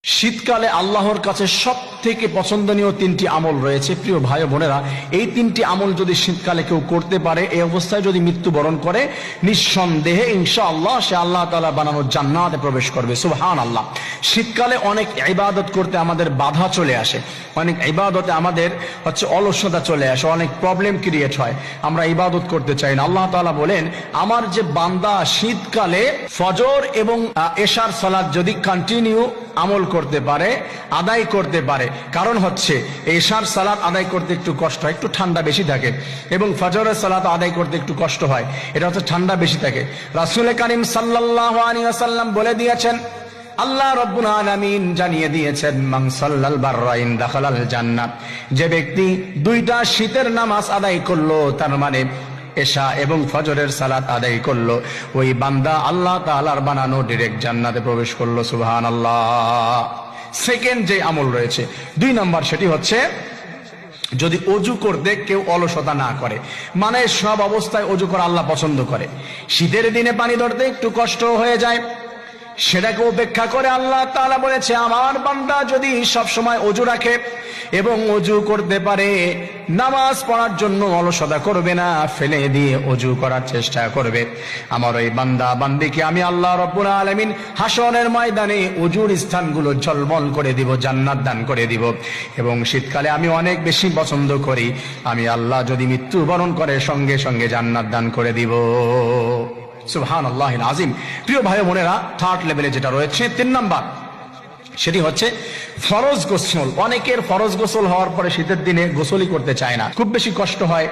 শীতকালে আল্লাহর কাছে সবথেকে পছন্দনীয় তিনটি আমল রয়েছে। প্রিয় ভাই বোনেরা, এই তিনটি আমল যদি শীতকালে কেউ করতে পারে, এই অবস্থায় যদি মৃত্যুবরণ করে, নিঃসন্দেহে ইনশাআল্লাহ সে আল্লাহ তাআলা বানানো জান্নাতে প্রবেশ করবে। সুবহানাল্লাহ। শীতকালে অনেক ইবাদত করতে আমাদের বাধা চলে আসে, অনেক ইবাদতে আমাদের অলসতা চলে আসে, অনেক প্রবলেম ক্রিয়েট হয়, আমরা ইবাদত করতে চাই না। আল্লাহ তাআলা বলেন, আমার যে বান্দা শীতকালে ফজর এবং এশার সালাত যদি কন্টিনিউ আমল করতে পারে, আদায় করতে পারে, কারণ এশার সালাত আদায় করতে একটু কষ্ট হয়, একটু ঠান্ডা বেশি থাকে, এবং ফজরের সালাত আদায় করতে একটু কষ্ট হয়, এটা ঠান্ডা বেশি থাকে। রাসূল কারীম সাল্লাল্লাহু আলাইহি ওয়াসাল্লাম বলে দিয়েছেন, আল্লাহ রাব্বুল আলামিন জানিয়ে দিয়েছেন, মান সাল্লাল বাররাইন দাখালাল জান্নাহ, যে ব্যক্তি দুইটা শীতের নামাজ আদায় করলো, তার মানে এশা এবং ফজরের সালাত আদায় করলো, ওই বান্দা আল্লাহ তাআলার বানানো ডাইরেক্ট জান্নাতে প্রবেশ করলো। সুবহানাল্লাহ। সেকেন্ড যে আমল রয়েছে 2 নাম্বার, সেটি যদি অজু করতে কেউ অলসতা না করে, মানে সব অবস্থায় অজু করা আল্লাহ পছন্দ করে। শীতের দিনে পানি ধরতে একটু কষ্ট হয়ে যায়, সেটাকে উপেক্ষা করে আল্লাহ তাআলা বলেছে, আমার বান্দা যদি সব সময় অজু রাখে এবং অজু করতে পারে, নামাজ পড়ার জন্য অলসতা করবে না, ফেলে দিয়ে অজু করার চেষ্টা করবে, আমার ওই বান্দা বান্দিকে আমি আল্লাহ রাব্বুল আলামিন হাসরের ময়দানে অজুর স্থানগুলো ঝলমল করে দিব, জান্নাত দান করে দিব। এবং শীতকালে আমি অনেক বেশি পছন্দ করি, আমি আল্লাহ যদি মৃত্যুবরণ করে সঙ্গে সঙ্গে জান্নাত দান করে দিব। সুবহানাল্লাহিল আযীম। প্রিয় ভাই বোনেরা, থার্ড লেভেলে যেটা রয়েছে 3 নাম্বার, সেটি ফরজ গোসল। অনেকের ফরজ গোসল হওয়ার পরে শীতের দিনে গোসলই করতে চায় না, খুব বেশি কষ্ট হয়।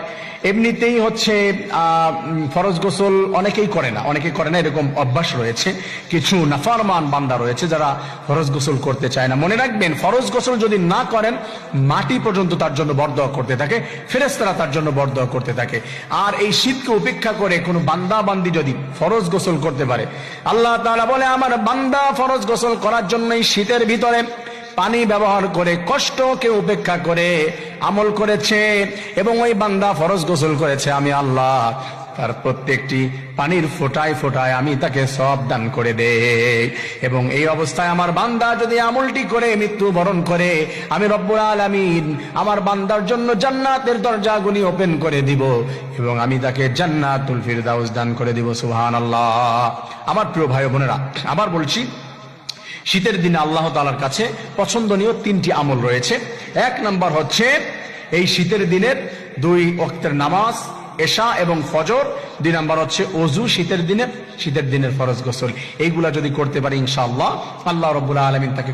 এমনিতেই ফরজ গোসল অনেকেই করে না, এরকম অভ্যাস রয়েছে। কিছু নাফরমান বান্দা রয়েছে যারা ফরজ গোসল করতে চায় না। মনে রাখবেন, ফরজ গোসল যদি না করেন, মাটি পর্যন্ত তার জন্য বরদোয়া করতে থাকে, ফেরেশতারা তার জন্য বরদোয়া করতে থাকে। আর এই শীতকে উপেক্ষা করে কোনো বান্দা বান্দি যদি ফরজ গোসল করতে পারে, আল্লাহ তাআলা বলে, আমার বান্দা ফরজ গোসল করার জন্য শীতের ভিতরে পানি ব্যবহার করে, কষ্টকে উপেক্ষা করে আমল করেছে, এবং ওই বান্দা ফরজ গোসল করেছে, আমি আল্লাহ তার প্রত্যেকটি পানির ফোঁটায় ফোঁটায় আমি তাকে সওয়াব দান করে দেই। এবং এই অবস্থায় আমার বান্দা যদি আমলটি করে মৃত্যুবরণ করে, আমি রব্বুল আলামিন আমার বান্দার জন্য জান্নাতের দরজাগুলি ওপেন করে দিব, এবং আমি তাকে জান্নাতুল ফিরদাউস দান করে দিব। সুবহানাল্লাহ। আমার প্রিয় ভাই বোনেরা, আবার বলছি, শীতের দিনে আল্লাহ তাআলার কাছে পছন্দনীয় 3টি আমল রয়েছে। 1 নাম্বার এই শীতের দিনের 2 ওয়াক্তের নামাজ, এশা এবং ফজর। 2 নাম্বার অজু, শীতের দিনের ফরজ গোসল। এইগুলা যদি করতে পারি, ইনশাআল্লাহ আল্লাহ রাব্বুল আলামিন তাকে